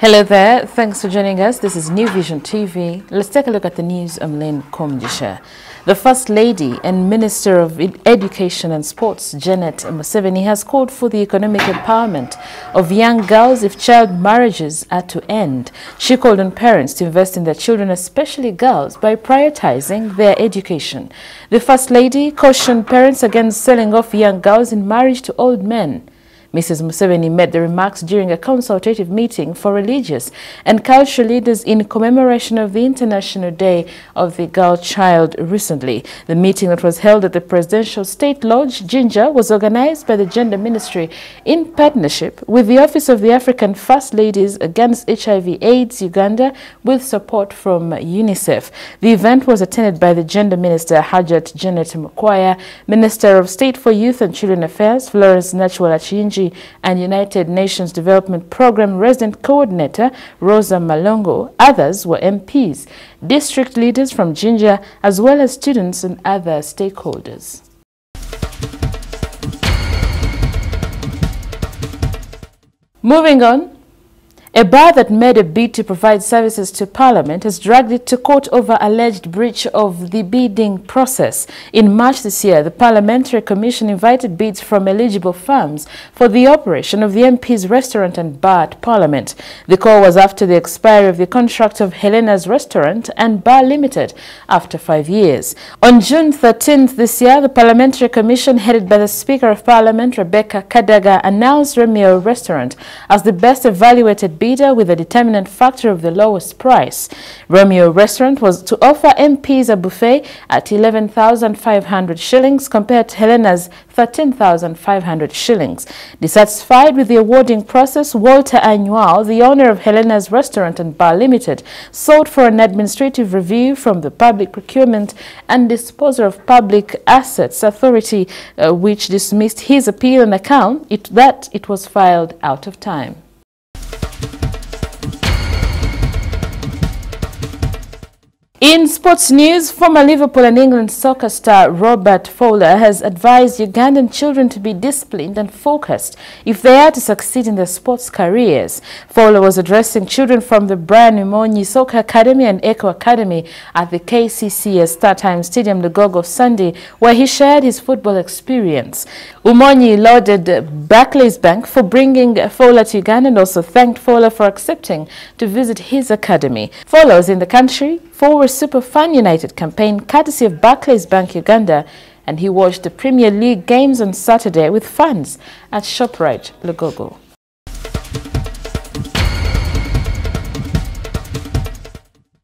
Hello there, thanks for joining us. This is New Vision TV. Let's take a look at the news. I'm Lynn Komjisha. The First Lady and Minister of Education and Sports, Janet Museveni, has called for the economic empowerment of young girls if child marriages are to end. She called on parents to invest in their children, especially girls, by prioritizing their education. The First Lady cautioned parents against selling off young girls in marriage to old men. Mrs. Museveni made the remarks during a consultative meeting for religious and cultural leaders in commemoration of the International Day of the Girl Child recently. The meeting that was held at the Presidential State Lodge, Jinja, was organized by the Gender Ministry in partnership with the Office of the African First Ladies Against HIV/AIDS Uganda, with support from UNICEF. The event was attended by the Gender Minister Hajat Janet Mukwaya, Minister of State for Youth and Children Affairs Florence Nachwala-Chinji, and United Nations Development Programme Resident Coordinator Rosa Malongo. Others were MPs, district leaders from Jinja, as well as students and other stakeholders. Moving on. A bar that made a bid to provide services to Parliament has dragged it to court over alleged breach of the bidding process. In March this year, the Parliamentary Commission invited bids from eligible firms for the operation of the MP's restaurant and bar at Parliament. The call was after the expiry of the contract of Helena's Restaurant and Bar Limited after 5 years. On June 13th this year, the Parliamentary Commission, headed by the Speaker of Parliament, Rebecca Kadaga, announced Romeo Restaurant as the best evaluated bidder with a determinant factor of the lowest price. Romeo Restaurant was to offer MPs a buffet at 11,500 shillings compared to Helena's 13,500 shillings. Dissatisfied with the awarding process, Walter Annual, the owner of Helena's Restaurant and Bar Limited, sought for an administrative review from the Public Procurement and Disposal of Public Assets Authority, which dismissed his appeal on account that it was filed out of time. In sports news, former Liverpool and England soccer star Robert Fowler has advised Ugandan children to be disciplined and focused if they are to succeed in their sports careers. Fowler was addressing children from the Brian Umonyi Soccer Academy and Echo Academy at the KCC StarTimes Stadium Lugogo Sunday, where he shared his football experience. Umonyi lauded Barclays Bank for bringing Fowler to Uganda and also thanked Fowler for accepting to visit his academy. Fowler was in the country for Super Fan United campaign courtesy of Barclays Bank Uganda, and he watched the Premier League games on Saturday with fans at ShopRite Lugogo.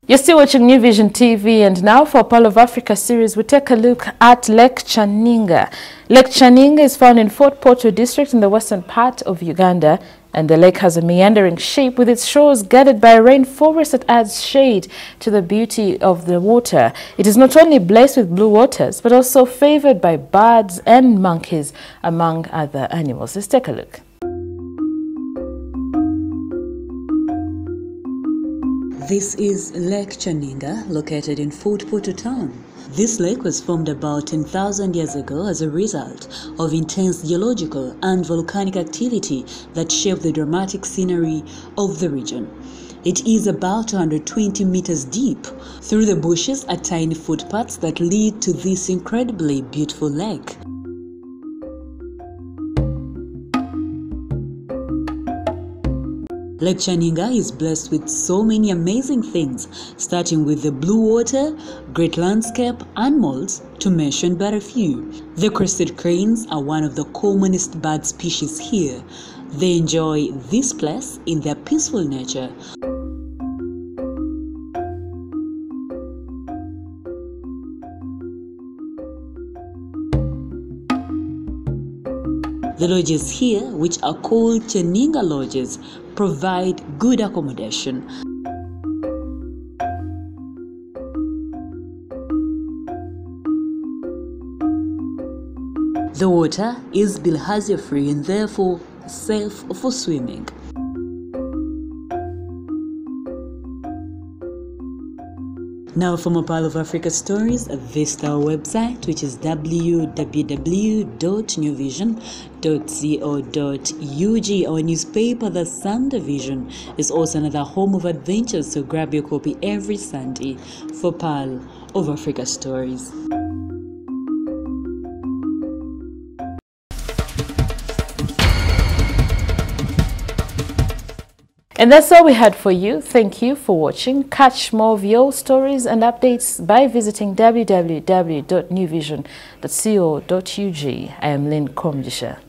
You're still watching New Vision TV, and now for Pearl of Africa series, we take a look at Lake Chaninga. Lake Chaninga is found in Fort Portal district in the western part of Uganda, and the lake has a meandering shape with its shores guarded by a rainforest that adds shade to the beauty of the water. It is not only blessed with blue waters, but also favored by birds and monkeys, among other animals. Let's take a look. This is Lake Chaninga, located in Fort Portal town. This lake was formed about 10,000 years ago as a result of intense geological and volcanic activity that shaped the dramatic scenery of the region. It is about 220 meters deep. Through the bushes are tiny footpaths that lead to this incredibly beautiful lake. Lake Chaninga is blessed with so many amazing things, starting with the blue water, great landscape, animals, to mention but a few. The crested cranes are one of the commonest bird species here. They enjoy this place in their peaceful nature. The lodges here, which are called Chaninga lodges, provide good accommodation. The water is bilharzia free and therefore safe for swimming. Now for more Pearl of Africa stories, visit our website, which is www.newvision.co.ug. Our newspaper, The Sunday Vision, is also another home of adventures, so grab your copy every Sunday for Pearl of Africa stories. And that's all we had for you. Thank you for watching. Catch more of your stories and updates by visiting www.newvision.co.ug. I am Lynn Komjisha.